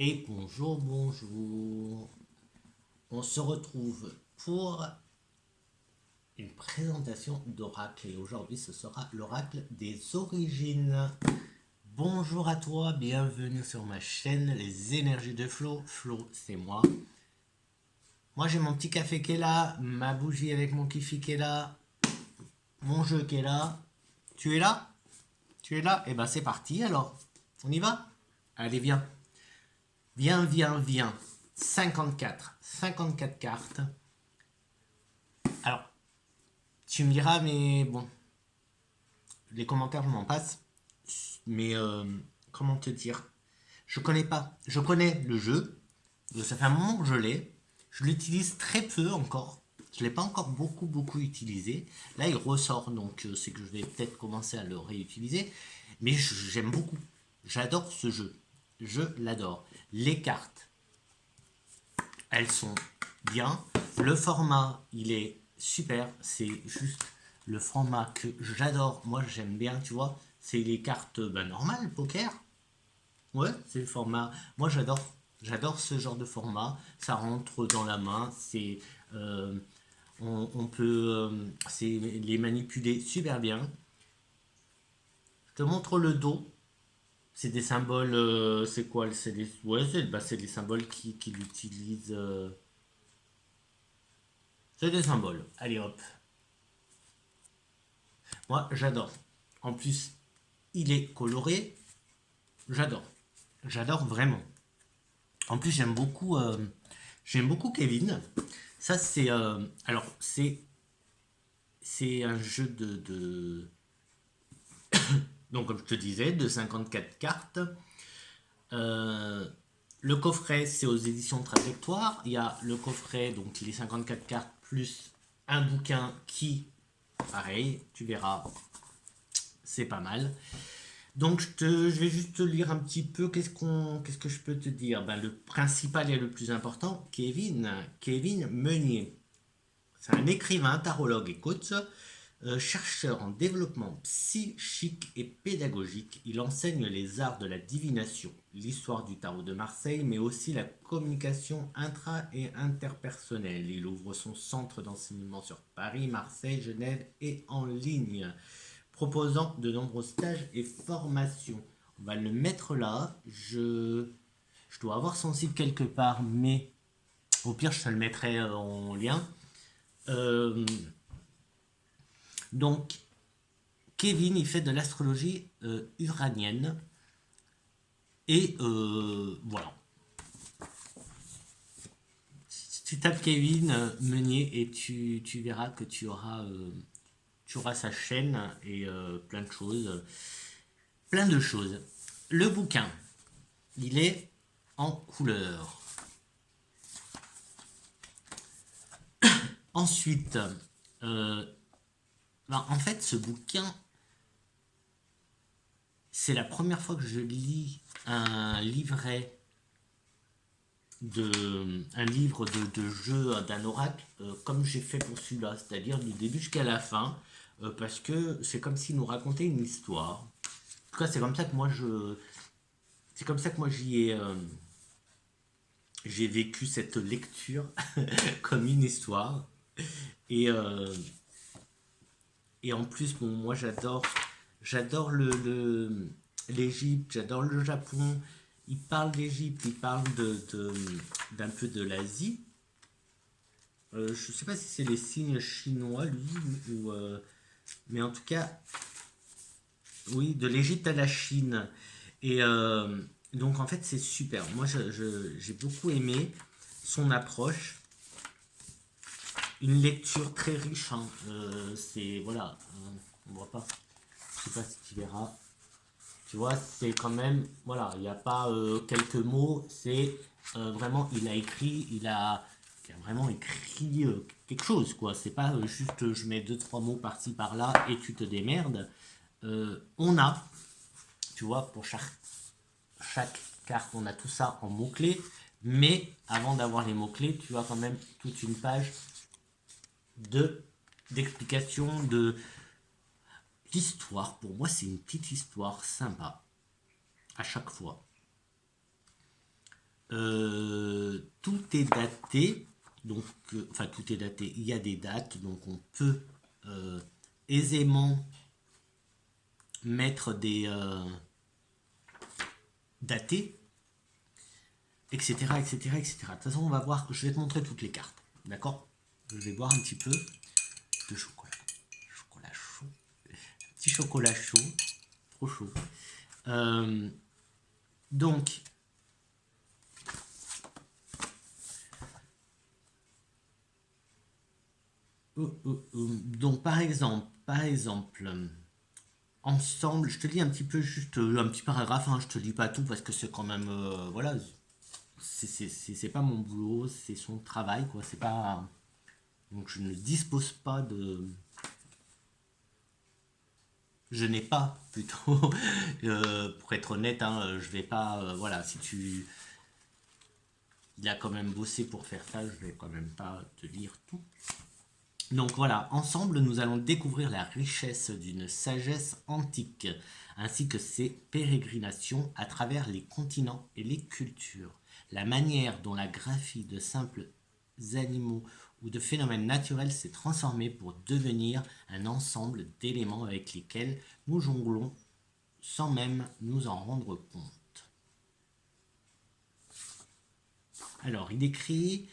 Et bonjour, bonjour. On se retrouve pour une présentation d'oracle. Et aujourd'hui, ce sera l'oracle des origines. Bonjour à toi, bienvenue sur ma chaîne Les Énergies de Flo. Flo, c'est moi. Moi, j'ai mon petit café qui est là, ma bougie avec mon kifi qui est là, mon jeu qui est là. Tu es là? Tu es là? Eh ben, c'est parti alors. On y va? Allez, viens. Viens, viens, viens. 54 cartes. Alors, tu me diras, mais bon, les commentaires, je m'en passe. Mais comment te dire? Je connais pas. Je connais le jeu. Ça fait un moment que je l'ai. Je l'utilise très peu encore. Je ne l'ai pas encore beaucoup utilisé. Là, il ressort, donc c'est que je vais peut-être commencer à le réutiliser. Mais j'aime beaucoup. J'adore ce jeu. Je l'adore. Les cartes, elles sont bien. Le format, il est super. C'est juste le format que j'adore. Moi, j'aime bien, tu vois. C'est les cartes normales, poker. Ouais, c'est le format. Moi, j'adore. J'adore ce genre de format. Ça rentre dans la main. Euh, on peut les manipuler super bien. Je te montre le dos. C'est des symboles. C'est quoi? C'est des, ouais, c'est des symboles qui l'utilisent. C'est des symboles. Allez hop. Moi, j'adore. En plus, il est coloré. J'adore. J'adore vraiment. En plus, j'aime beaucoup Kevin. Ça, alors, c'est un jeu donc, comme je te disais, de 54 cartes. Euh, le coffret, c'est aux éditions Trajectoire. Il y a le coffret, donc les 54 cartes, plus un bouquin qui, pareil, tu verras, c'est pas mal. Donc je vais juste te lire un petit peu qu'est-ce que je peux te dire. Ben, le principal et le plus important, Kevin Meunier. C'est un écrivain, tarologue et coach, chercheur en développement psychique et pédagogique. Il enseigne les arts de la divination, l'histoire du tarot de Marseille, mais aussi la communication intra- et interpersonnelle. Il ouvre son centre d'enseignement sur Paris, Marseille, Genève et en ligne, proposant de nombreux stages et formations. On va le mettre là. Je dois avoir son site quelque part, mais au pire, je te le mettrai en lien. Euh, donc, Kevin, il fait de l'astrologie uranienne. Et voilà. Si tu tapes Kevin Meunier et tu verras que tu auras sa chaîne et plein de choses. Plein de choses. Le bouquin, il est en couleur. Ensuite, euh, en fait, ce bouquin, c'est la première fois que je lis un livret un livre de jeu d'un oracle comme j'ai fait pour celui-là, c'est-à-dire du début jusqu'à la fin, parce que c'est comme s'il nous racontait une histoire. En tout cas, c'est comme ça que moi j'ai vécu cette lecture comme une histoire. Et, euh, et en plus, bon, moi j'adore l'Égypte, j'adore le Japon. Il parle d'Égypte, il parle d'un peu de l'Asie. Je sais pas si c'est les signes chinois, lui, mais en tout cas, oui, de l'Égypte à la Chine. Et donc, en fait, c'est super. Moi, j'ai beaucoup aimé son approche. Une lecture très riche, hein. C'est, voilà, on voit pas. Je sais pas si tu verras. Tu vois, c'est quand même, voilà, il n'y a pas quelques mots, c'est vraiment, il a vraiment écrit quelque chose, quoi. C'est pas juste je mets deux, trois mots par-ci, par-là et tu te démerdes. On a, tu vois, pour chaque carte, on a tout ça en mots-clés, mais avant d'avoir les mots-clés, tu as quand même toute une page de d'explication, d'histoire. Pour moi, c'est une petite histoire sympa à chaque fois. tout est daté, donc, enfin tout est daté, il y a des dates, donc on peut aisément mettre des datés, etc., etc., etc. De toute façon, on va voir, je vais te montrer toutes les cartes, d'accord? Je vais boire un petit peu de chocolat, chocolat chaud, petit chocolat chaud, trop chaud. Donc, donc par exemple, ensemble, je te lis un petit peu, juste un petit paragraphe, hein, je te lis pas tout parce que c'est quand même, voilà, c'est pas mon boulot, c'est son travail, quoi, c'est pas, donc je ne dispose pas de, je n'ai pas plutôt, pour être honnête, hein, je vais pas, voilà, si tu, il a quand même bossé pour faire ça, je vais quand même pas te lire tout. Donc voilà, ensemble, nous allons découvrir la richesse d'une sagesse antique, ainsi que ses pérégrinations à travers les continents et les cultures. La manière dont la graphie de simples animaux ou de phénomènes naturels s'est transformée pour devenir un ensemble d'éléments avec lesquels nous jonglons sans même nous en rendre compte. Alors, il écrit: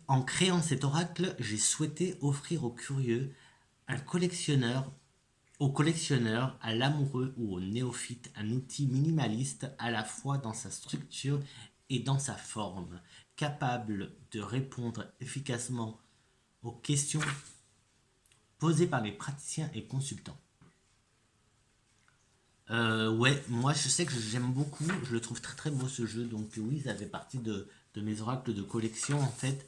en créant cet oracle, j'ai souhaité offrir aux curieux, un collectionneur, au collectionneur, à l'amoureux ou au néophyte, un outil minimaliste à la fois dans sa structure et dans sa forme, capable de répondre efficacement aux questions posées par les praticiens et consultants. Ouais, moi je sais que j'aime beaucoup, je le trouve très très beau ce jeu, donc oui, ça fait partie de mes oracles de collection en fait.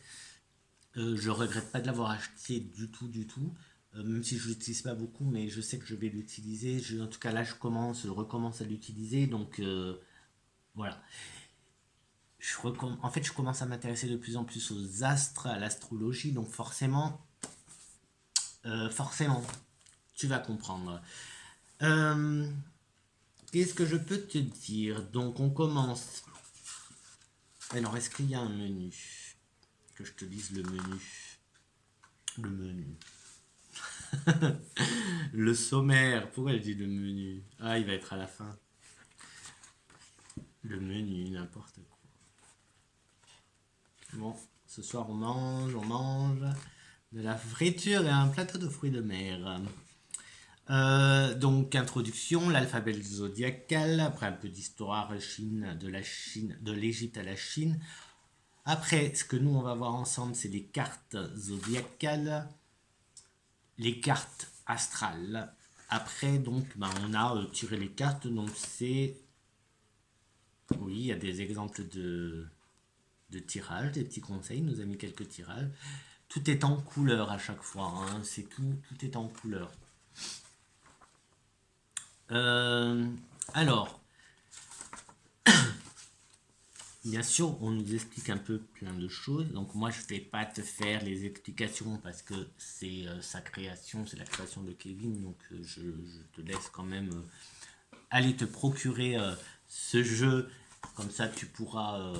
Je regrette pas de l'avoir acheté du tout, du tout. Même si je l'utilise pas beaucoup, mais je sais que je vais l'utiliser. En tout cas, là, je recommence à l'utiliser. Donc, voilà. En fait, je commence à m'intéresser de plus en plus aux astres, à l'astrologie. Donc, forcément, tu vas comprendre. Euh, Qu'est-ce que je peux te dire? Donc, on commence. Alors, est-ce qu'il y a un menu? Que je te dise le menu. Le menu. Le sommaire, pourquoi elle dit le menu? Ah, il va être à la fin. Le menu, n'importe quoi. Bon, ce soir on mange de la friture et un plateau de fruits de mer. Donc, introduction, l'alphabet zodiacal, après un peu d'histoire de l'Égypte à la Chine. Après, ce que nous on va voir ensemble, c'est les cartes zodiacales, les cartes astrales. Après, donc, on a tiré les cartes, donc c'est... Oui, il y a des exemples de tirages, des petits conseils, il nous a mis quelques tirages. Tout est en couleur à chaque fois, hein, c'est tout est en couleur. Euh, alors, bien sûr, on nous explique un peu plein de choses. Donc moi, je ne vais pas te faire les explications parce que c'est sa création, c'est la création de Kevin. Donc je te laisse quand même aller te procurer ce jeu. Comme ça, tu pourras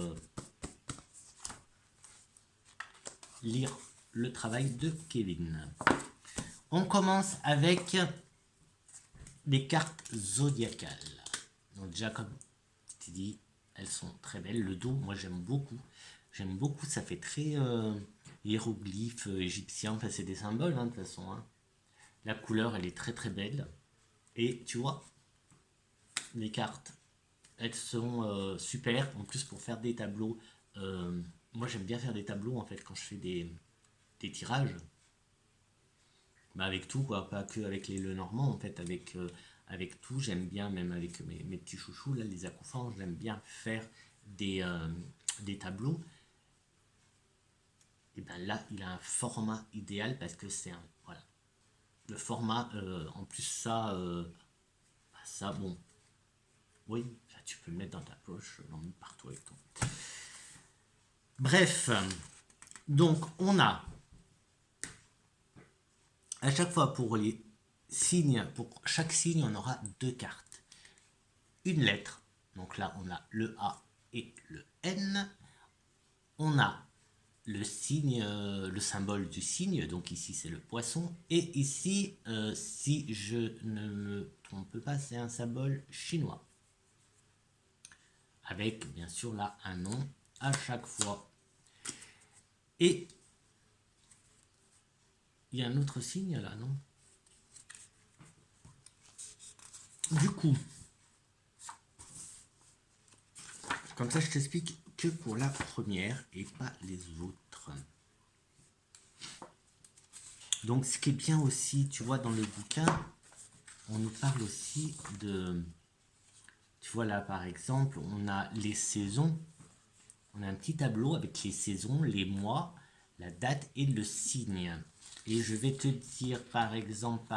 lire le travail de Kevin. On commence avec les cartes zodiacales. Donc déjà, comme tu dis, elles sont très belles. Le dos, moi j'aime beaucoup. J'aime beaucoup, ça fait très hiéroglyphe égyptien. Enfin, c'est des symboles, hein, de toute façon. Hein. La couleur, elle est très très belle. Et tu vois, les cartes, elles sont super. En plus, pour faire des tableaux, moi j'aime bien faire des tableaux en fait quand je fais des tirages. Bah, avec tout, quoi, pas que avec les Lenormand, en fait, avec tout, j'aime bien, même avec mes petits chouchous, là, les acouphants, j'aime bien faire des tableaux. Et ben là, il a un format idéal parce que c'est un. Voilà. Le format, en plus, ça, bon. Oui, ça, tu peux le mettre dans ta poche, l'emmener partout avec toi. Bref, donc, on a à chaque fois pour les signes, pour chaque signe, on aura deux cartes. Une lettre, donc là on a le A et le N, on a le signe, le symbole du cygne, donc ici c'est le poisson, et ici, si je ne me trompe pas, c'est un symbole chinois, avec bien sûr là un nom à chaque fois. Et il y a un autre signe là, non? Du coup, comme ça je t'explique que pour la première et pas les autres. Donc ce qui est bien aussi, tu vois, dans le bouquin, on nous parle aussi de... Tu vois là par exemple, on a les saisons. On a un petit tableau avec les saisons, les mois, la date et le signe. Et je vais te dire par exemple,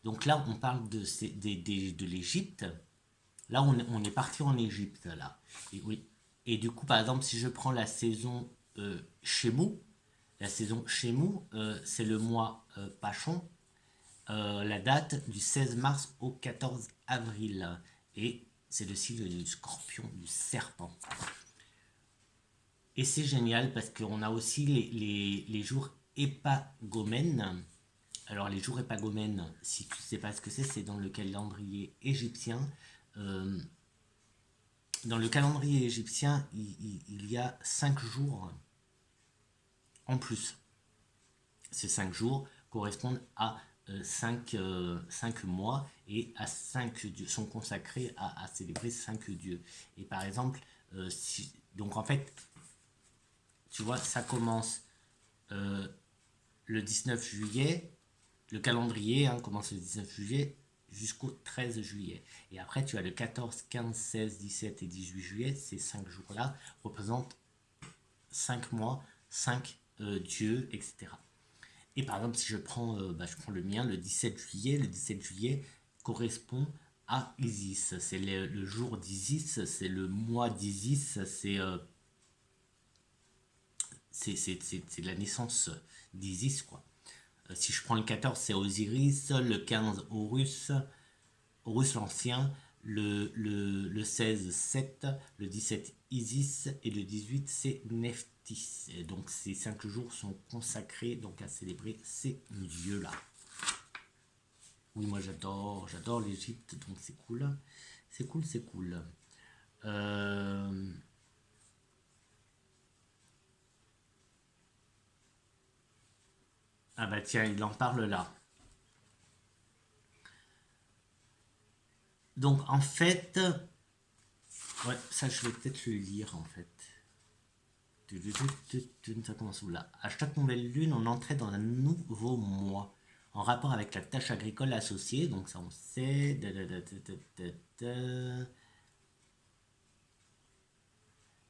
donc là on parle de l'Égypte. Là on est parti en Égypte là. Et oui. Et du coup par exemple si je prends la saison Chémou, la saison Chémou, c'est le mois Pachon. La date du 16 mars au 14 avril. Et c'est le signe du scorpion, du serpent. Et c'est génial parce qu'on a aussi les jours épagomènes. Alors les jours épagomènes, si tu ne sais pas ce que c'est dans le calendrier égyptien. Euh, Dans le calendrier égyptien, il y a 5 jours en plus. Ces 5 jours correspondent à 5 mois et à 5 dieux, sont consacrés à célébrer 5 dieux. Et par exemple, donc en fait, tu vois, ça commence le 19 juillet, le calendrier commence le 19 juillet jusqu'au 13 juillet. Et après, tu as le 14, 15, 16, 17 et 18 juillet. Ces 5 jours-là représentent 5 mois, 5 dieux, etc. Et par exemple, si je prends le mien, le 17 juillet, correspond à Isis. C'est le jour d'Isis, c'est le mois d'Isis, c'est la naissance d'Isis, quoi. Si je prends le 14, c'est Osiris, le 15, Horus l'Ancien, le 16, Seth, le 17, Isis, et le 18, c'est Nephthys. Et donc ces 5 jours sont consacrés donc à célébrer ces dieux-là. Oui, moi j'adore l'Égypte, donc c'est cool. C'est cool, c'est cool. Ah bah tiens, il en parle là. Donc en fait, ouais, ça je vais peut-être le lire en fait. Ça commence où là? À chaque nouvelle lune, on entrait dans un nouveau mois en rapport avec la tâche agricole associée. Donc ça on sait.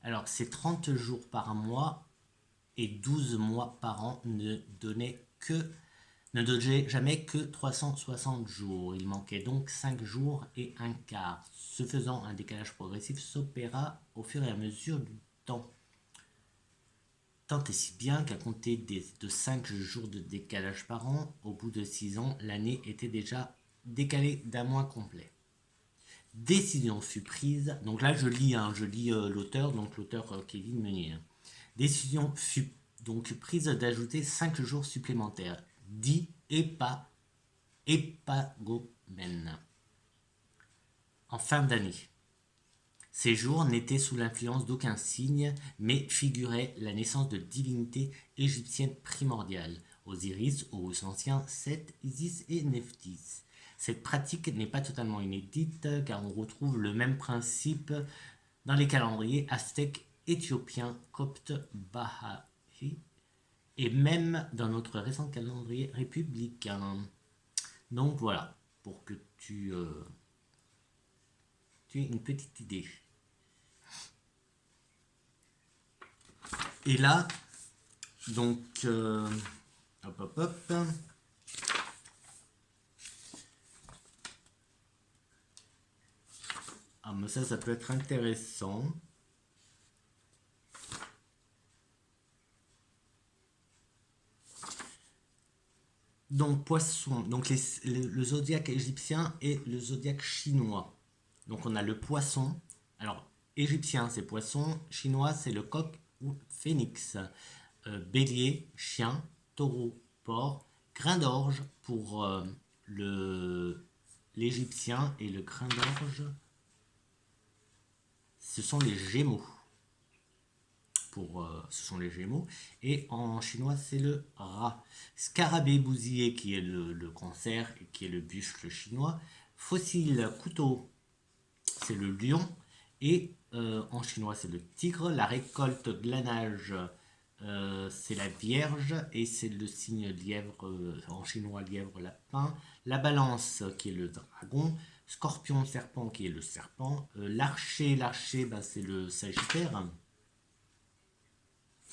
Alors c'est 30 jours par mois et 12 mois par an ne donnaient jamais que 360 jours. Il manquait donc 5 jours et un quart. Ce faisant, un décalage progressif s'opéra au fur et à mesure du temps. Tant et si bien qu'à compter de 5 jours de décalage par an, au bout de 6 ans, l'année était déjà décalée d'un mois complet. Décision fut prise, donc là je lis l'auteur, donc l'auteur Kevin Meunier. Décision fut donc prise d'ajouter 5 jours supplémentaires, dits épagomènes, en fin d'année. Ces jours n'étaient sous l'influence d'aucun signe, mais figuraient la naissance de divinités égyptiennes primordiales, Osiris, Horus l'Ancien, Seth, Isis et Nephthys. Cette pratique n'est pas totalement inédite, car on retrouve le même principe dans les calendriers aztèques, éthiopiens, coptes, baha'i, et même dans notre récent calendrier républicain. Donc voilà, pour que tu aies une petite idée. Et là, donc, hop. Ah, mais ça peut être intéressant. Donc, poisson, donc le zodiaque égyptien et le zodiaque chinois. Donc, on a le poisson. Alors, égyptien, c'est poisson. Chinois, c'est le coq ou phénix. Bélier, chien. Taureau, porc. Grain d'orge pour l'égyptien et le grain d'orge, ce sont les gémeaux. Ce sont les gémeaux. Et en chinois, c'est le rat. Scarabée bousillé, qui est le cancer et qui est le buffle chinois. Fossile couteau, c'est le lion. Et en chinois, c'est le tigre. La récolte glanage, c'est la vierge. Et c'est le signe lièvre, en chinois, lièvre, lapin. La balance, qui est le dragon. Scorpion, serpent, qui est le serpent. L'archer, ben, c'est le sagittaire.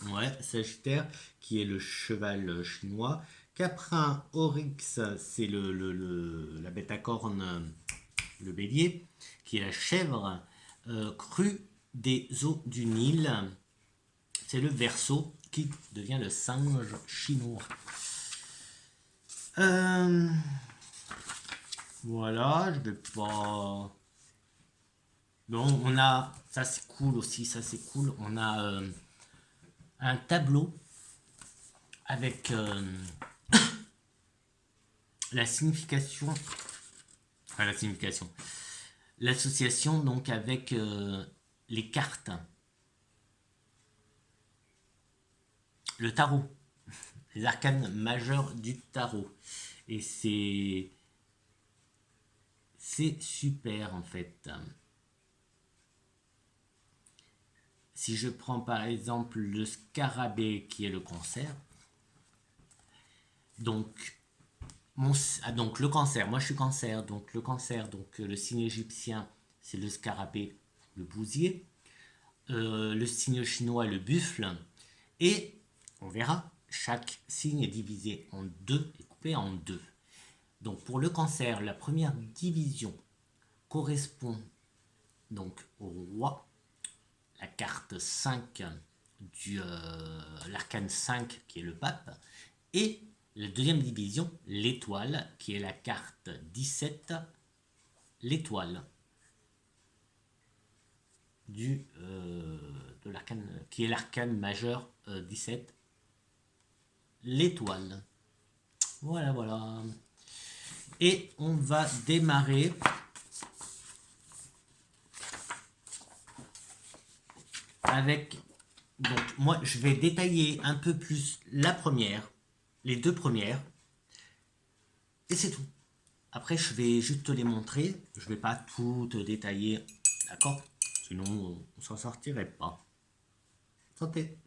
Ouais, Sagittaire, qui est le cheval chinois. Caprin, Oryx, c'est la bête à cornes, le bélier, qui est la chèvre. Crue des eaux du Nil, c'est le Verseau, qui devient le singe chinois. Voilà, je vais pas... Bon, on a... Ça, c'est cool aussi, ça, c'est cool. On a un tableau avec la signification, enfin la signification, l'association donc avec les cartes, le tarot, les arcanes majeurs du tarot, et c'est super en fait. Si je prends par exemple le scarabée qui est le cancer, donc donc le cancer, moi je suis cancer, donc le cancer, donc le signe égyptien c'est le scarabée, le bousier, le signe chinois le buffle, et on verra, chaque signe est divisé en deux et coupé en deux. Donc pour le cancer, la première division correspond donc au roi, la carte 5 l'arcane 5 qui est le pape, et la deuxième division, l'étoile, qui est la carte 17, l'étoile de l'arcane, qui est l'arcane majeur 17, l'étoile. Voilà, voilà. Et on va démarrer avec... Donc, moi, je vais détailler un peu plus la première, les deux premières, et c'est tout. Après, je vais juste te les montrer. Je vais pas tout te détailler, d'accord? Sinon, on s'en sortirait pas. Santé.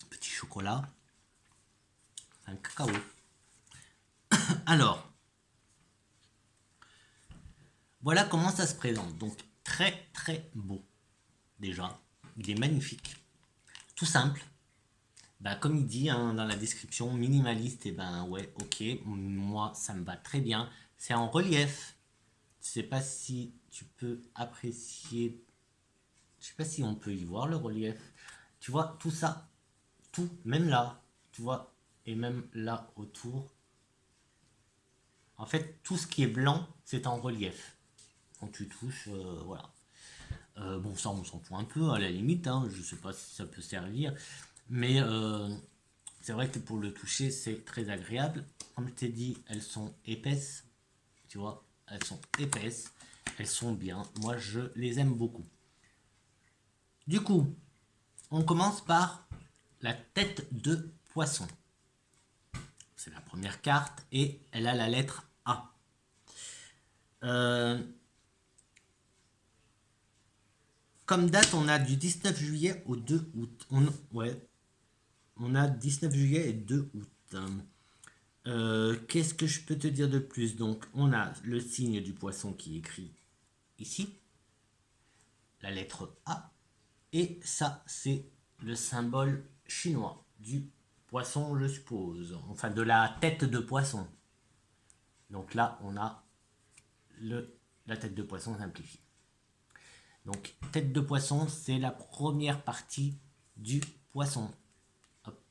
Petit chocolat. Un cacao. Alors, voilà comment ça se présente. Donc, très très beau. Déjà, il est magnifique. Tout simple. Bah, comme il dit hein, dans la description, minimaliste, et ben ouais, ok, moi ça me va très bien. C'est en relief. Je sais pas si tu peux apprécier. Je sais pas si on peut y voir le relief. Tu vois, tout ça, tout, même là, tu vois, et même là autour. En fait, tout ce qui est blanc, c'est en relief. Quand tu touches, voilà. Bon, ça, on s'en fout un peu, à la limite, hein, je sais pas si ça peut servir. Mais c'est vrai que pour le toucher, c'est très agréable. Comme je t'ai dit, elles sont épaisses. Tu vois, elles sont épaisses. Elles sont bien. Moi, je les aime beaucoup. Du coup, on commence par la tête de poisson. C'est la première carte et elle a la lettre A. Comme date, on a du 19 juillet au 2 août. On a 19 juillet et 2 août. Qu'est-ce que je peux te dire de plus? Donc, on a le signe du poisson qui est écrit ici, la lettre A, et ça, c'est le symbole chinois du poisson, je suppose, enfin de la tête de poisson. Donc là, on a la tête de poisson simplifiée. Donc, tête de poisson, c'est la première partie du poisson. Hop.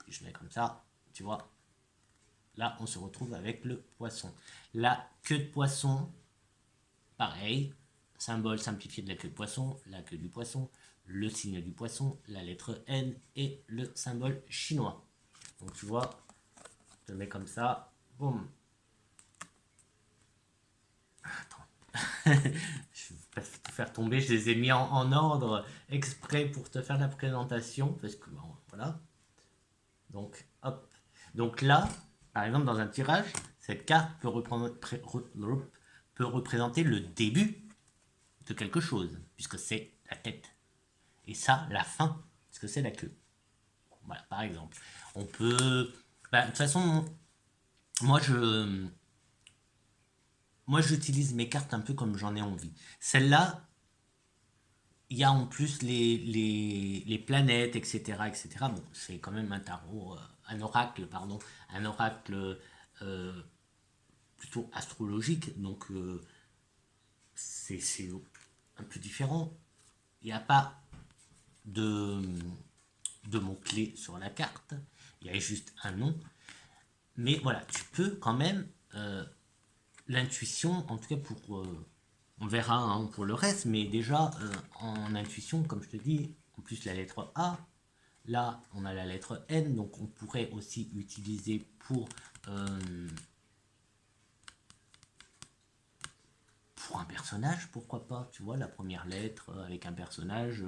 Si je mets comme ça, tu vois, là, on se retrouve avec le poisson. La queue de poisson, pareil, symbole simplifié de la queue de poisson, la queue du poisson, le signe du poisson, la lettre N et le symbole chinois. Donc tu vois, je le mets comme ça, boum. Attends, je ne vais pas tout faire tomber, je les ai mis en ordre exprès pour te faire la présentation, parce que bon, voilà. Donc hop. Donc là, par exemple, dans un tirage, cette carte peut représenter le début de quelque chose, puisque c'est la tête. Et ça, la fin, puisque c'est la queue. Voilà, par exemple. On peut... Bah, de toute façon, moi, j'utilise mes cartes un peu comme j'en ai envie. Celle-là, il y a en plus les planètes, etc., etc. Bon, c'est quand même un tarot, un oracle, pardon, un oracle plutôt astrologique, donc c'est un peu différent. Il n'y a pas de, de mots-clés sur la carte, il y a juste un nom. Mais voilà, tu peux quand même, l'intuition, en tout cas pour... on verra hein, pour le reste, mais déjà, en intuition, comme je te dis, en plus la lettre A, là, on a la lettre N, donc on pourrait aussi utiliser pour un personnage, pourquoi pas, tu vois, la première lettre avec un personnage,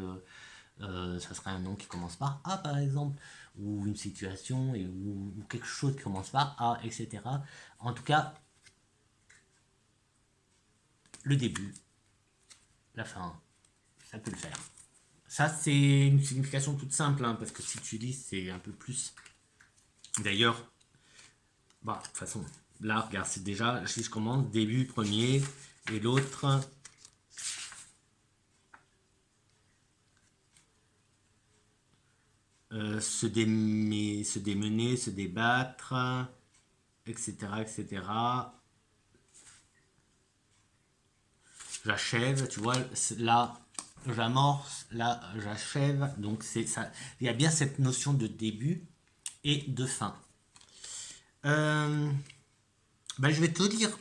ça serait un nom qui commence par A par exemple, ou une situation, ou quelque chose qui commence par A, etc. En tout cas, le début, la fin, ça peut le faire. Ça, c'est une signification toute simple, hein, parce que si tu lis, c'est un peu plus. D'ailleurs, bah, de toute façon, là, regarde, c'est déjà, si je commence, début premier, et l'autre, se démener, se débattre, etc., etc. J'achève, tu vois, là, j'amorce, là, j'achève. Donc, c'est ça. Il y a bien cette notion de début et de fin. Ben, je vais te dire,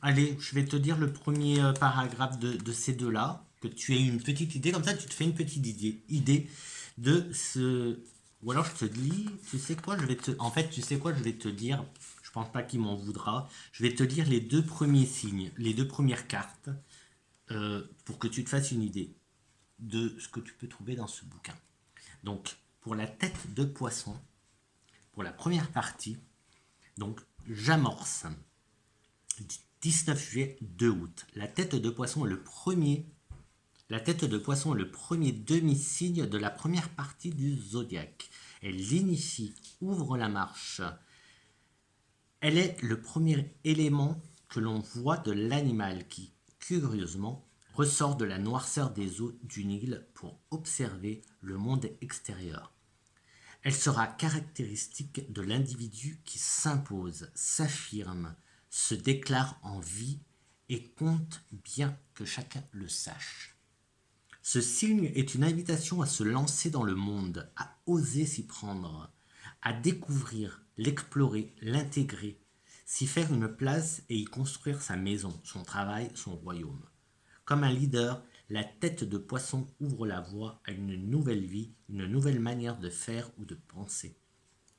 allez, je vais te dire le premier paragraphe de ces deux-là, que tu aies une petite idée, comme ça tu te fais une petite idée de ce... Ou alors je te dis, tu sais quoi, En fait, tu sais quoi, je vais te dire, je pense pas qu'il m'en voudra, je vais te lire les deux premiers signes, les deux premières cartes, pour que tu te fasses une idée de ce que tu peux trouver dans ce bouquin. Donc, pour la tête de poisson, pour la première partie, donc j'amorce. 19 juillet, 2 août. La tête de poisson est le premier. La tête de poisson est le premier demi-signe de la première partie du zodiaque. Elle l'initie, ouvre la marche. Elle est le premier élément que l'on voit de l'animal qui, curieusement, ressort de la noirceur des eaux du Nil pour observer le monde extérieur. Elle sera caractéristique de l'individu qui s'impose, s'affirme, se déclare en vie et compte bien que chacun le sache. Ce signe est une invitation à se lancer dans le monde, à oser s'y prendre, à découvrir, l'explorer, l'intégrer, s'y faire une place et y construire sa maison, son travail, son royaume. Comme un leader, la tête de poisson ouvre la voie à une nouvelle vie, une nouvelle manière de faire ou de penser,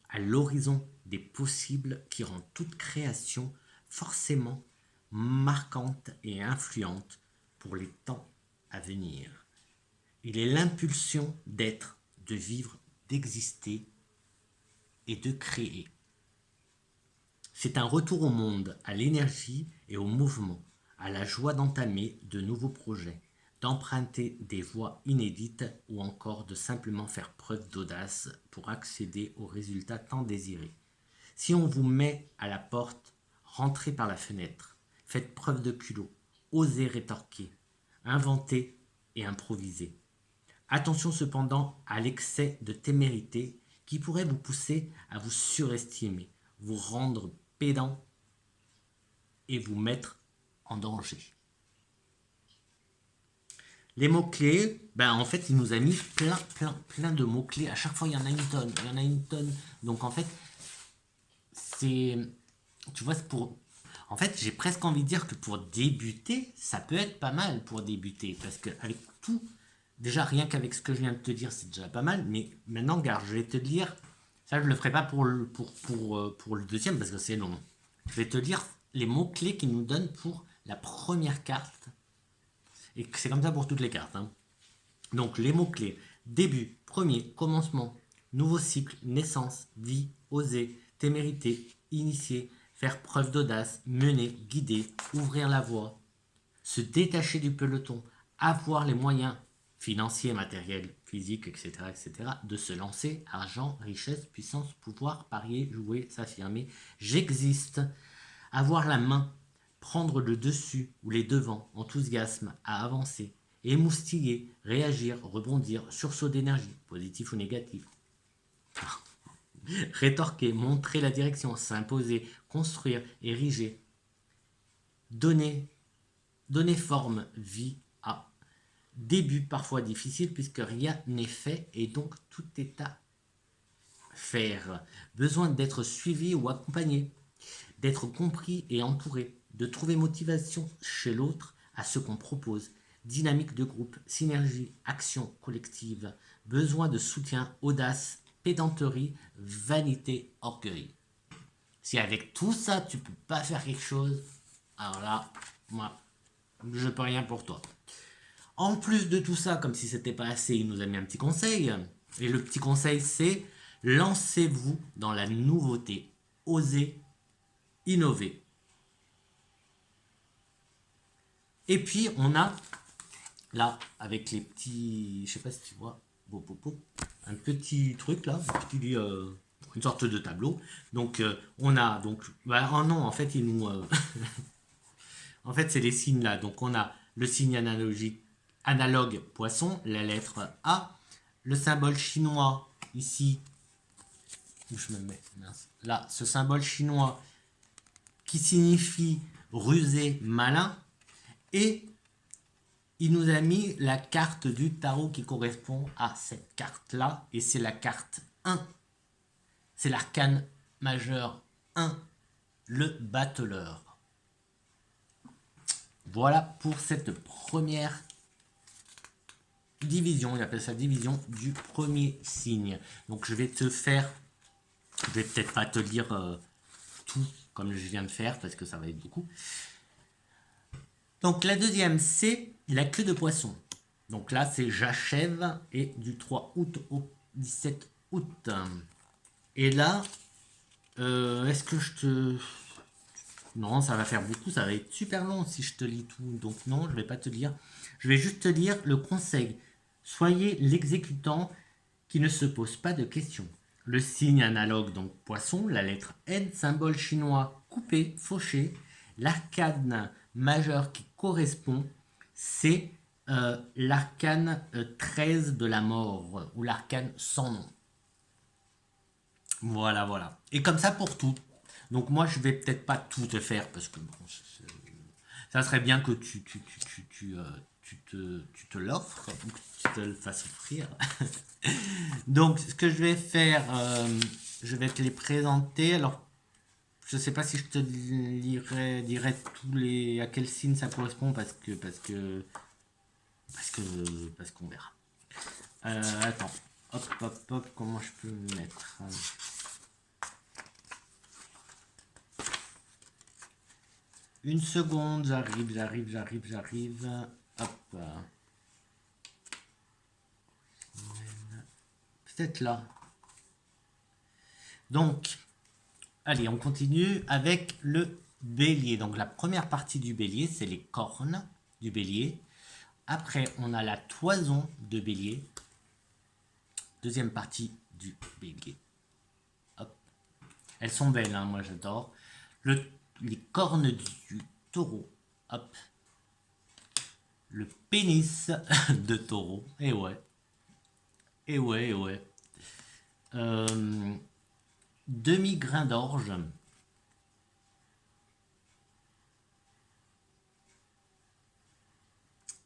à l'horizon des possibles qui rend toute création forcément marquante et influente pour les temps à venir. Il est l'impulsion d'être, de vivre, d'exister et de créer. C'est un retour au monde, à l'énergie et au mouvement, à la joie d'entamer de nouveaux projets, d'emprunter des voies inédites ou encore de simplement faire preuve d'audace pour accéder aux résultats tant désirés. Si on vous met à la porte, rentrez par la fenêtre, faites preuve de culot, osez rétorquer, inventez et improvisez. Attention cependant à l'excès de témérité qui pourrait vous pousser à vous surestimer, vous rendre pédant et vous mettre en danger. Les mots-clés, ben en fait, il nous a mis plein de mots-clés. À chaque fois, il y en a une tonne, il y en a une tonne. Donc en fait, c'est, tu vois, c'est pour... En fait, j'ai presque envie de dire que pour débuter, ça peut être pas mal pour débuter. Parce que avec tout, déjà rien qu'avec ce que je viens de te dire, c'est déjà pas mal. Mais maintenant, regarde, je vais te lire. Ça, je le ferai pas pour le deuxième parce que c'est long. Je vais te lire les mots-clés qu'il nous donne pour la première carte. Et c'est comme ça pour toutes les cartes, hein. Donc les mots-clés: début, premier, commencement, nouveau cycle, naissance, vie, oser, témérité, initier, faire preuve d'audace, mener, guider, ouvrir la voie, se détacher du peloton, avoir les moyens financiers, matériels, physiques, etc., de se lancer, argent, richesse, puissance, pouvoir, parier, jouer, s'affirmer, j'existe, avoir la main, prendre le dessus ou les devants, enthousiasme à avancer, émoustiller, réagir, rebondir, sursaut d'énergie, positif ou négatif, rétorquer, montrer la direction, s'imposer, construire, ériger, donner, donner forme, vie à. Début parfois difficile puisque rien n'est fait et donc tout est à faire. Besoin d'être suivi ou accompagné, d'être compris et entouré, de trouver motivation chez l'autre à ce qu'on propose, dynamique de groupe, synergie, action collective, besoin de soutien, audace, pédanterie, vanité, orgueil. Si avec tout ça tu peux pas faire quelque chose, alors là, moi, je peux rien pour toi. En plus de tout ça, comme si c'était pas assez, il nous a mis un petit conseil. Et le petit conseil, c'est: lancez-vous dans la nouveauté, osez innover. Et puis on a là avec les petits, je sais pas si tu vois, un petit truc là, une sorte de tableau. Donc on a donc, oh non, en fait il nous, en fait c'est les signes là. Donc on a le signe analogique, analogue poisson, la lettre A, le symbole chinois ici, où je me mets, mince, là, ce symbole chinois qui signifie rusé, malin, et il nous a mis la carte du tarot qui correspond à cette carte-là, et c'est la carte 1. C'est l'arcane majeur 1, le battleur. Voilà pour cette première division, il appelle ça division du premier signe. Donc je vais peut-être pas te lire tout comme je viens de faire parce que ça va être beaucoup. Donc la deuxième, c'est la queue de poisson. Donc là, c'est j'achève et du 3 août au 17 août. Et là, est-ce que je te... Non, ça va faire beaucoup, ça va être super long si je te lis tout. Donc non, je vais pas te lire. Je vais juste te lire le conseil. Soyez l'exécutant qui ne se pose pas de questions. Le signe analogue, donc poisson, la lettre N, symbole chinois coupé, fauché. L'arcane majeur qui correspond, c'est l'arcane 13 de la mort, ou l'arcane sans nom. Voilà, voilà. Et comme ça pour tout. Donc moi, je vais peut-être pas tout te faire, parce que bon, ça serait bien que tu te l'offres, ou que tu te le fasses offrir. Donc, ce que je vais faire, je vais te les présenter. Alors, je sais pas si je te dirai à quel signe ça correspond parce qu'on verra. Attends, hop, comment je peux me mettre? Une seconde, j'arrive. Hop. Peut-être là. Donc, allez, on continue avec le bélier. Donc, la première partie du bélier, c'est les cornes du bélier. Après, on a la toison de bélier. Deuxième partie du bélier. Hop. Elles sont belles, hein, moi j'adore. Les cornes du taureau. Hop. Le pénis de taureau. Et ouais. Demi-grain d'orge.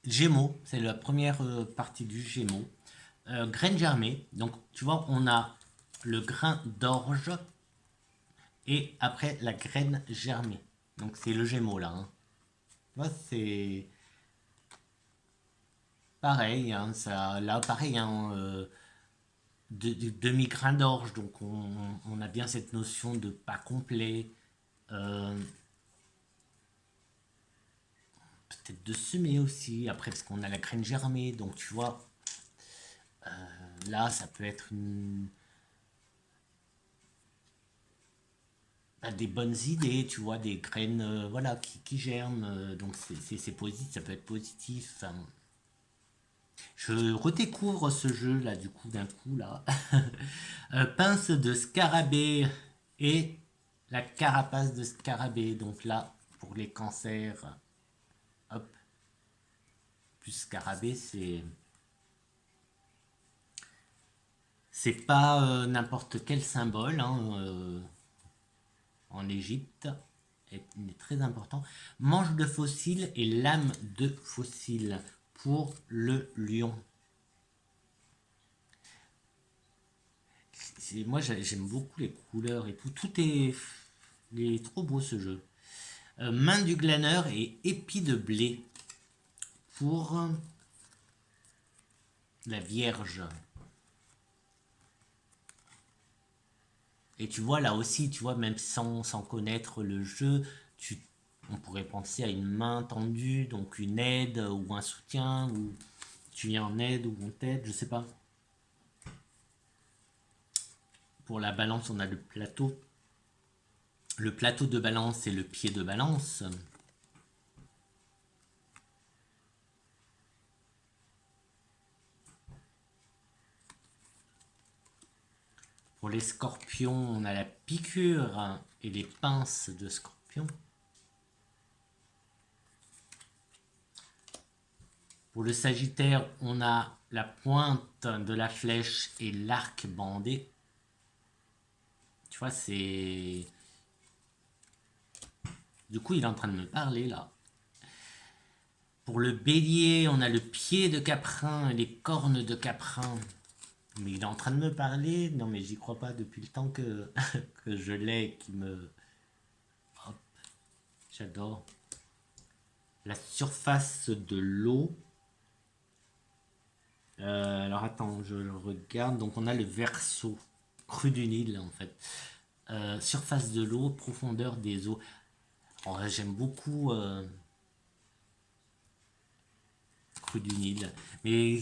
Gémeaux, c'est la première partie du Gémeaux. Graines germées, donc tu vois, on a le grain d'orge et après la graine germée. Donc c'est le Gémeaux là. Hein. Tu vois, c'est pareil, hein, ça, là pareil, hein, demi-grain d'orge, donc on a bien cette notion de pas complet. Euh, Peut-être de semer aussi, après parce qu'on a la graine germée, donc tu vois, là ça peut être des bonnes idées, tu vois, des graines voilà, qui germent, donc c'est positif, ça peut être positif. Enfin, je redécouvre ce jeu là du coup d'un coup là. Pince de scarabée et la carapace de scarabée, donc là pour les cancers, hop, plus scarabée c'est pas n'importe quel symbole hein, en Égypte. Il est très important. Manche de fossile et lame de fossile pour le lion. Moi j'aime beaucoup les couleurs et tout. Il est trop beau ce jeu. Main du glaneur et épi de blé pour la Vierge. Et tu vois, là aussi, tu vois, même sans connaître le jeu, on pourrait penser à une main tendue, donc une aide ou un soutien, ou tu viens en aide ou on t'aide, je sais pas. Pour la balance, on a le plateau. Le plateau de balance et le pied de balance. Pour les scorpions, on a la piqûre et les pinces de scorpion. Pour le Sagittaire, on a la pointe de la flèche et l'arc bandé. Tu vois, c'est... Du coup, il est en train de me parler, là. Pour le Bélier, on a le pied de caprin et les cornes de caprin. Mais il est en train de me parler. Non, mais j'y crois pas depuis le temps que, que je l'ai, qui me... Hop, j'adore. La surface de l'eau. Alors attends, je le regarde. Donc on a le verso, cru du Nil en fait. Surface de l'eau, profondeur des eaux. J'aime beaucoup cru du Nil. Mais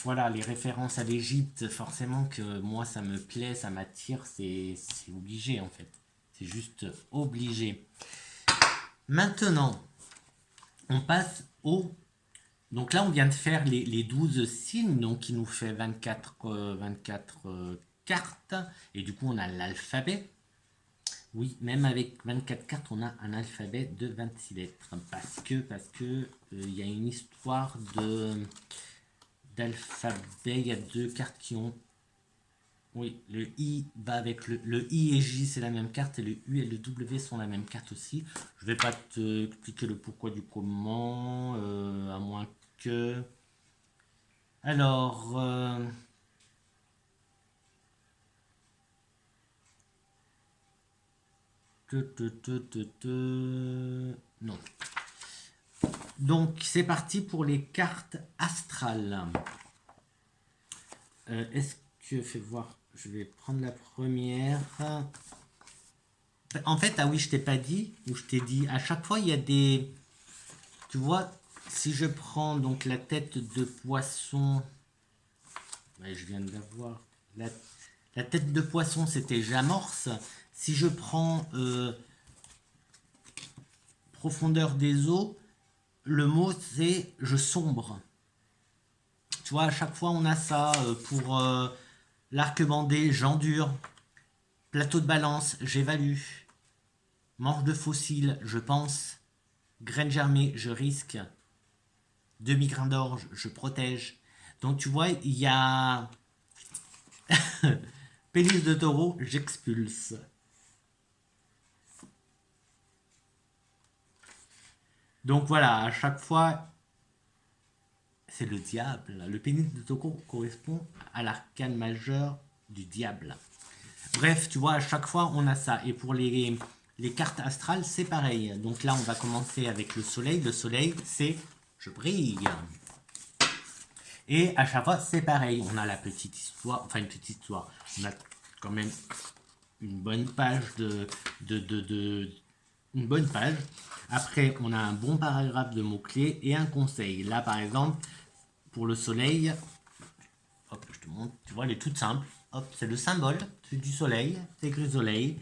voilà, les références à l'Égypte, forcément que moi ça me plaît, ça m'attire, c'est obligé en fait. C'est juste obligé. Maintenant, on passe au... Donc là, on vient de faire les 12 signes, donc qui nous fait 24, 24 cartes. Et du coup, on a l'alphabet. Oui, même avec 24 cartes, on a un alphabet de 26 lettres. Parce que il y a une histoire d'alphabet. Il y a deux cartes qui ont... Oui, le I va avec le I et J, c'est la même carte. Et le U et le W sont la même carte aussi. Je vais pas te expliquer le pourquoi du comment, à moins que... Alors... Non. Donc c'est parti pour les cartes astrales. Est-ce que... Fais voir. Je vais prendre la première. En fait, ah oui, je t'ai pas dit, ou je t'ai dit, à chaque fois, il y a des... Tu vois, si je prends donc la tête de poisson... Ouais, je viens de la voir. La tête de poisson, c'était j'amorce. Si je prends profondeur des eaux, le mot c'est je sombre. Tu vois, à chaque fois on a ça pour l'arc bandé, j'endure. Plateau de balance, j'évalue. Manche de fossile, je pense. Graine germée, je risque. Demi-grain d'orge, je protège. Donc tu vois, il y a pénis de taureau, j'expulse. Donc voilà, à chaque fois, c'est le diable. Le pénis de taureau correspond à l'arcane majeur du diable. Bref, tu vois, à chaque fois, on a ça. Et pour les cartes astrales, c'est pareil. Donc là, on va commencer avec le soleil. Le soleil, c'est je brille. Et à chaque fois, c'est pareil. On a la petite histoire, enfin une petite histoire. On a quand même une bonne page une bonne page. Après, on a un bon paragraphe de mots-clés et un conseil. Là, par exemple, pour le soleil, hop, je te montre, tu vois, elle est toute simple. Hop, c'est le symbole, c'est du soleil, c'est écrit soleil.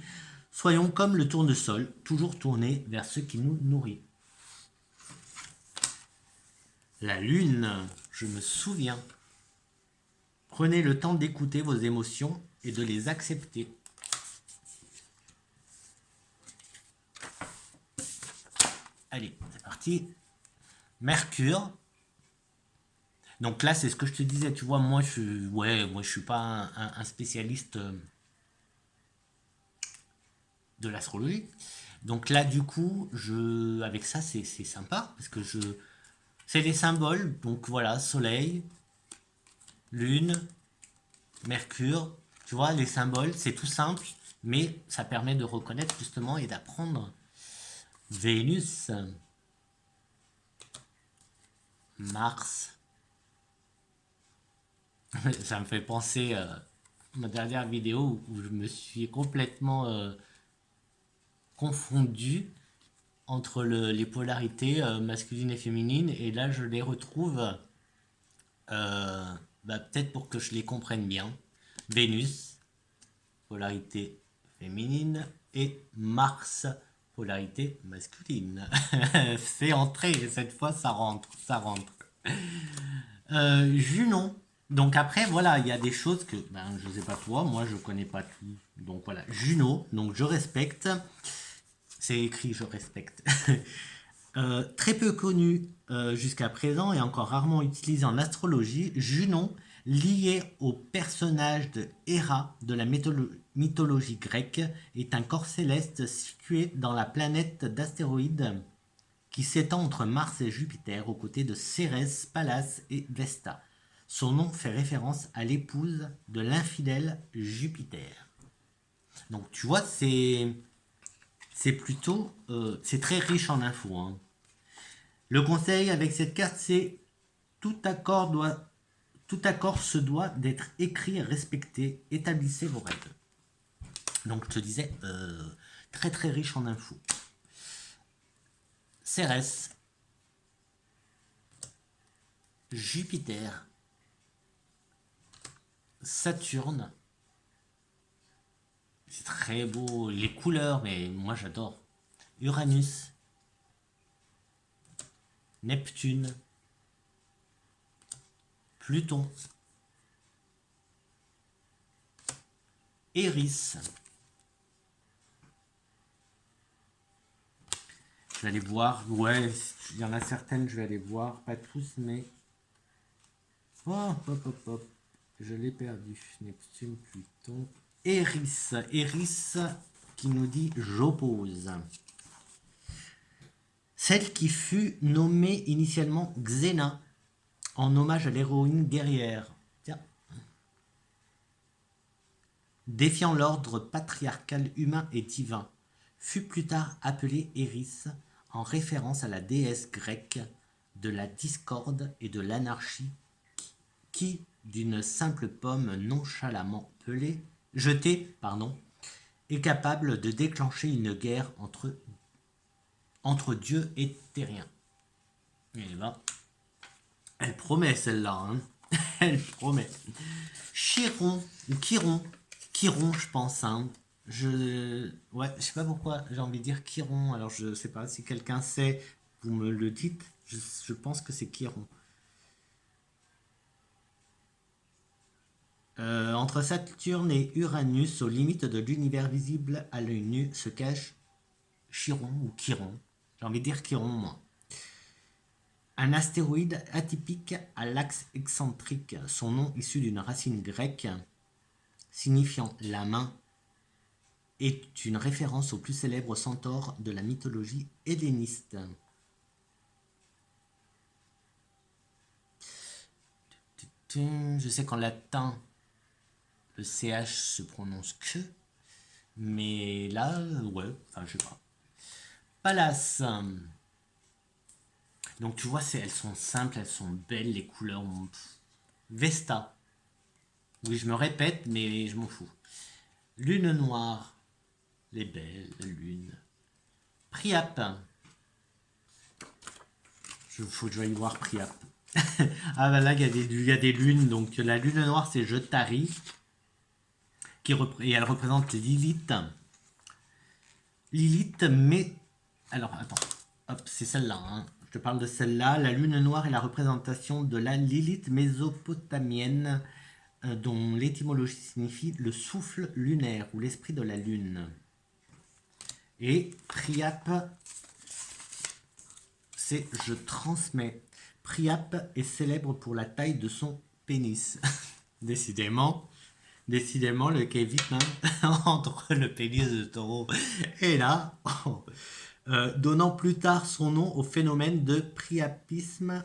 Soyons comme le tournesol, toujours tourné vers ce qui nous nourrit. La lune, je me souviens. Prenez le temps d'écouter vos émotions et de les accepter. Allez, c'est parti. Mercure. Donc là, c'est ce que je te disais, tu vois, moi je suis pas un spécialiste de l'astrologie. Donc là, du coup, avec ça, c'est sympa parce que c'est des symboles. Donc voilà, soleil, lune, mercure. Tu vois, les symboles, c'est tout simple, mais ça permet de reconnaître justement et d'apprendre. Vénus, Mars. Ça me fait penser à ma dernière vidéo où je me suis complètement confondu entre les polarités masculines et féminines, et là je les retrouve peut-être pour que je les comprenne bien. Vénus, polarité féminine, et Mars, polarité masculine. C'est entré, cette fois ça rentre, ça rentre. Junon. Donc après, voilà, il y a des choses que, je sais pas toi, moi je connais pas tout. Donc voilà, Juno, donc je respecte. C'est écrit, je respecte. Très peu connu jusqu'à présent et encore rarement utilisé en astrologie, Junon, lié au personnage de Héra de la mythologie grecque, est un corps céleste situé dans la planète d'astéroïdes qui s'étend entre Mars et Jupiter aux côtés de Cérès, Pallas et Vesta. Son nom fait référence à l'épouse de l'infidèle Jupiter. Donc tu vois, c'est plutôt c'est très riche en infos. Hein. Le conseil avec cette carte, c'est tout accord se doit d'être écrit et respecté. Établissez vos règles. Donc je te disais, très très riche en infos. Cérès, Jupiter, Saturne. C'est très beau, les couleurs, mais moi j'adore. Uranus, Neptune, Pluton, Eris. Je vais aller voir, ouais, il y en a certaines, je vais aller voir, pas tous, mais... Oh, hop, hop, hop, je l'ai perdu. Neptune, Pluton, Eris. Eris qui nous dit j'oppose. Celle qui fut nommée initialement Xena, en hommage à l'héroïne guerrière. Tiens. Défiant l'ordre patriarcal humain et divin, fut plus tard appelée Eris, en référence à la déesse grecque de la discorde et de l'anarchie qui, d'une simple pomme nonchalamment jetée, est capable de déclencher une guerre entre Dieu et terriens. Et ben, elle promet celle-là, hein. Elle promet. Chiron, ou Chiron, je pense, hein. Je sais pas pourquoi j'ai envie de dire Chiron, alors je sais pas si quelqu'un sait, vous me le dites, je pense que c'est Chiron. Entre Saturne et Uranus, aux limites de l'univers visible à l'œil nu, se cache Chiron ou Chiron. J'ai envie de dire Chiron, moi. Un astéroïde atypique à l'axe excentrique, son nom issu d'une racine grecque signifiant la main, est une référence au plus célèbre centaure de la mythologie helléniste. Je sais qu'en latin, le CH se prononce que. Mais là, ouais, enfin, je sais pas. Palace. Donc tu vois, elles sont simples, elles sont belles, les couleurs. Vesta. Oui, je me répète, mais je m'en fous. Lune noire. Les belles lunes. Priap. Faut que je aille voir Priap. Ah bah là, il y a des lunes. Donc la lune noire, c'est Jetari. Et elle représente Lilith. Lilith, mais... Alors, attends. Hop, c'est celle-là. Hein. Je te parle de celle-là. La lune noire est la représentation de la Lilith mésopotamienne, dont l'étymologie signifie le souffle lunaire ou l'esprit de la lune. Et Priap, c'est je transmets. Priap est célèbre pour la taille de son pénis. Décidément, le Kevin entre le pénis de taureau et là, donnant plus tard son nom au phénomène de priapisme,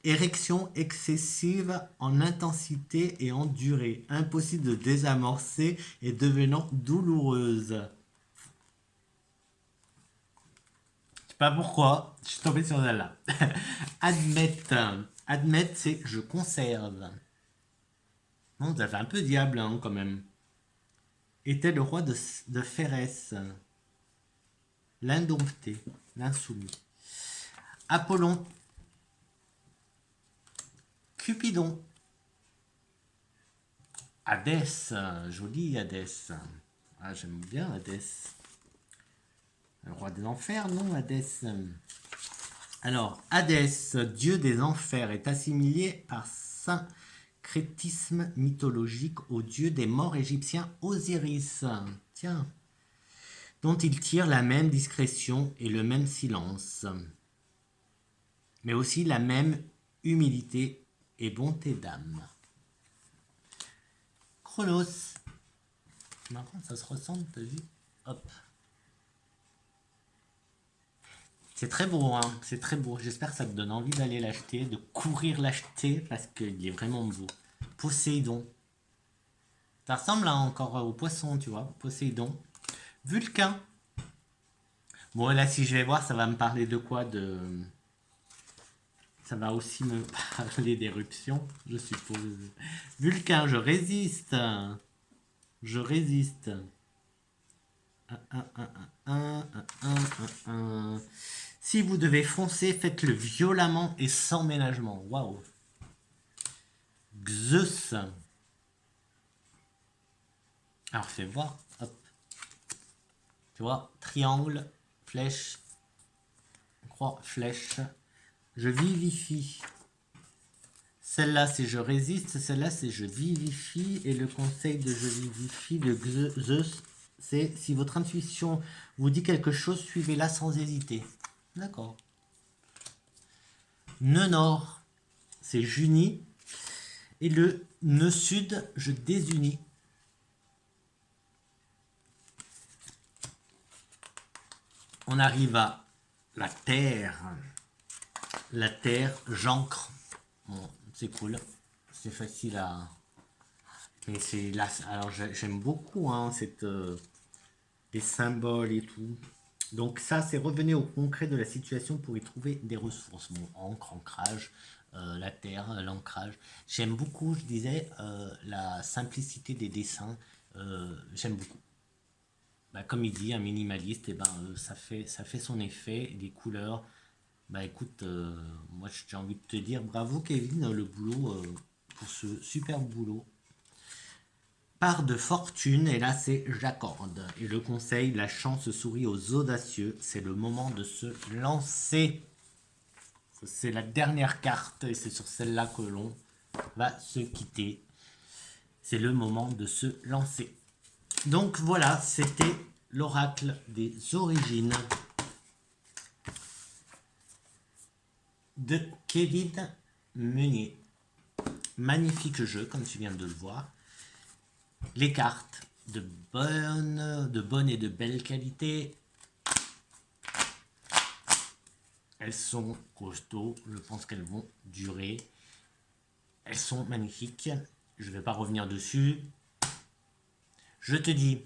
érection excessive en intensité et en durée, impossible de désamorcer et devenant douloureuse. Je sais pas pourquoi, je suis tombé sur celle-là. Admettre, c'est je conserve. Non, ça fait un peu diable hein, quand même. Était le roi de Phérès, l'indompté, l'insoumis. Apollon, Cupidon, Hadès, joli Hadès. Ah, j'aime bien Hadès. Le roi des enfers, non, Hadès. Alors, Hadès, dieu des enfers, est assimilé par syncrétisme mythologique au dieu des morts égyptiens Osiris. Tiens. Dont il tire la même discrétion et le même silence, mais aussi la même humilité et bonté d'âme. Chronos. Marrant, ça se ressemble, t'as vu? Hop. C'est très beau, hein. C'est très beau. J'espère que ça te donne envie d'aller l'acheter, de courir l'acheter, parce qu'il est vraiment beau. Poséidon. Ça ressemble là encore au poisson, tu vois. Poséidon. Vulcain. Bon, là, si je vais voir, ça va me parler de quoi? Ça va aussi me parler d'éruption, je suppose. Vulcain, je résiste. Je résiste. Si vous devez foncer, faites-le violemment et sans ménagement. Waouh. Zeus. Alors, fais voir. Hop. Tu vois, triangle, flèche, croix, flèche. Je vivifie. Celle-là, c'est je résiste. Celle-là, c'est je vivifie. Et le conseil de je vivifie de Zeus, c'est si votre intuition vous dit quelque chose, suivez-la sans hésiter. D'accord. Nœud nord, c'est j'unis. Et le nœud sud, je désunis. On arrive à la terre. La terre, j'ancre. Bon, c'est cool. C'est facile à... Mais c'est là... Alors, j'aime beaucoup hein, les symboles et tout. Donc ça, c'est revenir au concret de la situation pour y trouver des ressources. Bon, encre, ancrage, la terre, l'ancrage. J'aime beaucoup, je disais, la simplicité des dessins. J'aime beaucoup. Bah, comme il dit, un minimaliste, et ben, ça fait son effet. Les couleurs, bah écoute, moi j'ai envie de te dire bravo Kevin, le boulot, pour ce super boulot. Part de fortune, et là c'est j'accorde. Et le conseil, la chance sourit aux audacieux, c'est le moment de se lancer. C'est la dernière carte, et c'est sur celle-là que l'on va se quitter. C'est le moment de se lancer. Donc voilà, c'était l'oracle des origines de Kevin Meunier. Magnifique jeu, comme tu viens de le voir. Les cartes de bonne et de belle qualité. Elles sont costauds, je pense qu'elles vont durer. Elles sont magnifiques. Je ne vais pas revenir dessus. Je te dis,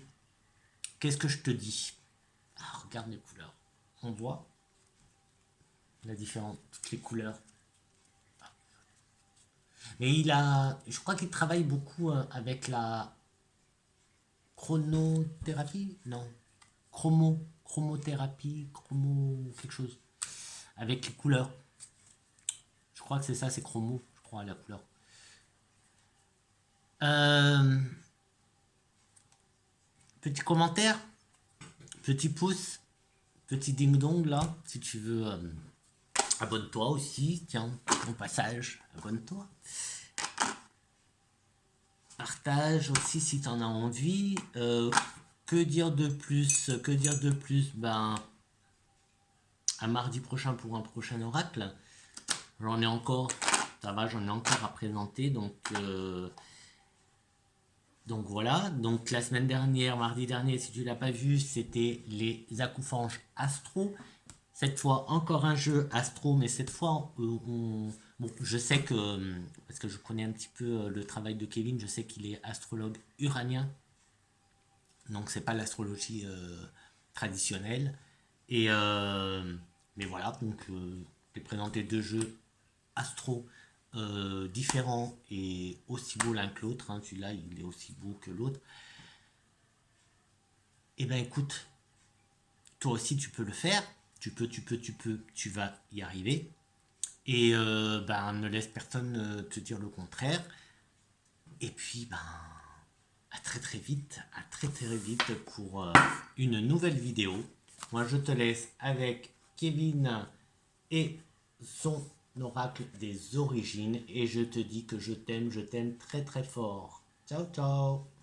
qu'est-ce que je te dis? Ah, regarde les couleurs. On voit la différence, toutes les couleurs. Mais je crois qu'il travaille beaucoup avec la chronothérapie, non, chromothérapie, quelque chose, avec les couleurs. Je crois que c'est ça, c'est chromo, je crois, la couleur. Euh, Petit commentaire, petit pouce, petit ding-dong là, si tu veux. Abonne-toi aussi, tiens, au passage, abonne-toi. Partage aussi si tu en as envie. Que dire de plus? Que dire de plus? Ben, à mardi prochain pour un prochain oracle. J'en ai encore, ça va, j'en ai encore à présenter, donc voilà. Donc la semaine dernière, mardi dernier, si tu l'as pas vu, c'était les Akoufanges Astro. Cette fois, encore un jeu Astro, mais cette fois, bon, je sais que, parce que je connais un petit peu le travail de Kevin, je sais qu'il est astrologue uranien, donc c'est pas l'astrologie traditionnelle. Et mais voilà, donc j'ai présenté deux jeux Astro différents et aussi beaux l'un que l'autre. Hein. Celui-là, il est aussi beau que l'autre. Et ben écoute, toi aussi tu peux le faire. Tu vas y arriver. Et ben ne laisse personne te dire le contraire. Et puis ben à très très vite, à très très vite pour une nouvelle vidéo. Moi je te laisse avec Kevin et son oracle des origines et je te dis que je t'aime très très fort. Ciao ciao.